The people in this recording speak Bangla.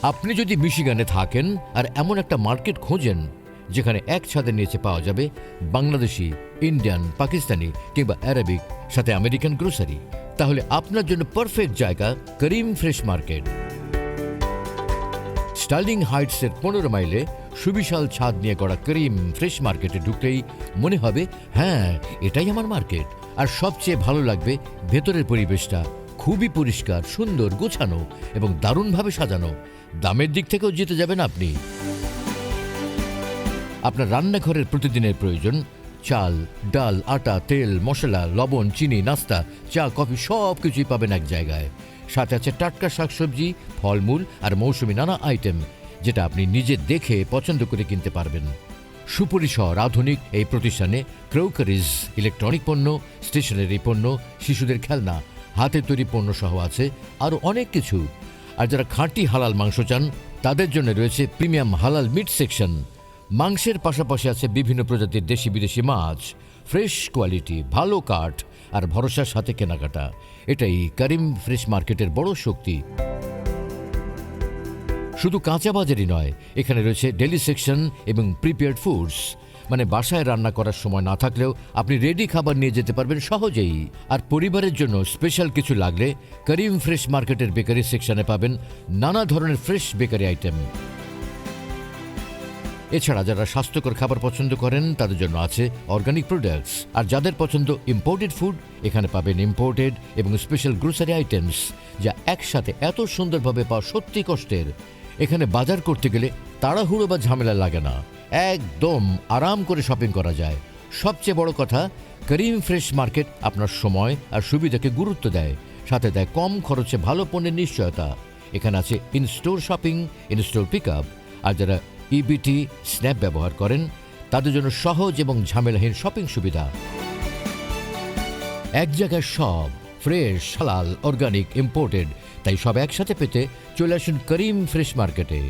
আপনি যদি মিশিগানে থাকেন আর এমন একটা মার্কেট খোঁজেন যেখানে এক ছাদের নিচে পাওয়া যাবে বাংলাদেশি, ইন্ডিয়ান, পাকিস্তানি কিংবা অ্যারাবিক, সাথে আমেরিকান গ্রোসারি, তাহলে আপনার জন্য পারফেক্ট জায়গা করিম ফ্রেশ মার্কেট। স্টার্লিং হাইটসের 15 মাইলে সুবিশাল ছাদ নিয়ে গড়া করিম ফ্রেশ মার্কেটে ঢুকলেই মনে হবে হ্যাঁ, এটাই আমার মার্কেট। আর সবচেয়ে ভালো লাগবে ভেতরের পরিবেশটা খুবই পরিষ্কার, সুন্দর, গোছানো এবং দারুণভাবে সাজানো। দামের দিক থেকেও জিতে যাবেন আপনি। আপনার রান্নাঘরের প্রতিদিনের প্রয়োজন চাল, ডাল, আটা, তেল, মশলা, লবণ, চিনি, নাস্তা, চা, কফি সব কিছুই পাবেন এক জায়গায়। সাথে আছে টাটকা শাকসবজি, ফলমূল আর মৌসুমি নানা আইটেম, যেটা আপনি নিজে দেখে পছন্দ করে কিনতে পারবেন। সুপরিসর আধুনিক এই প্রতিষ্ঠানে ক্রোকারিজ, ইলেকট্রনিক পণ্য, স্টেশনারি পণ্য, শিশুদের খেলনা, হাতে তৈরি পণ্য সহ আছে আরও অনেক কিছু। আর যারা খাঁটি হালাল মাংস চান তাদের জন্য রয়েছে প্রিমিয়াম হালাল মিট সেকশন। মাংসের পাশাপাশি আছে বিভিন্ন প্রজাতির দেশি বিদেশি মাছ, ফ্রেশ কোয়ালিটি, ভালো কাঠ আর ভরসার সাথে কেনাকাটা। এটাই করিম ফ্রেশ মার্কেটের বড় শক্তি। শুধু কাঁচা বাজারই নয়, এখানে রয়েছে ডেলি সেকশন এবং প্রিপেয়ার্ড ফুডস, মানে বাসায় রান্না করার সময় না থাকলেও আপনি রেডি খাবার নিয়ে যেতে পারবেন সহজেই। আর পরিবারের জন্য স্পেশাল কিছু লাগলে করিম ফ্রেশ মার্কেটের বেকারি সেকশনে পাবেন নানা ধরনের ফ্রেশ বেকারি আইটেম। এছাড়া যারা স্বাস্থ্যকর খাবার পছন্দ করেন তাদের জন্য আছে অর্গানিক প্রোডাক্টস। আর যাদের পছন্দ ইম্পোর্টেড ফুড, এখানে পাবেন ইম্পোর্টেড এবং স্পেশাল গ্রোসারি আইটেমস, যা একসাথে এত সুন্দরভাবে পাওয়া সত্যি কষ্টের। এখানে বাজার করতে গেলে তাড়াহুড়ো বা ঝামেলা লাগে না, একদম আরাম করে শপিং করা যায়। সবচেয়ে বড় কথা, করিম ফ্রেশ মার্কেট আপনার সময় আর সুবিধাকে গুরুত্ব দেয়, সাথে দেয় কম খরচে ভালো পণ্যের নিশ্চয়তা। এখানে আছে in store shopping, in store pick up. আর যারা ইবিটি স্ন্যাপ ব্যবহার করেন তাদের জন্য সহজ এবং ঝামেলাহীন শপিং সুবিধা। এক জায়গায় সব ফ্রেশ, হালাল, অর্গানিক, ইম্পোর্টেড, তাই সব একসাথে পেতে চলে আসুন করিম ফ্রেশ মার্কেটে।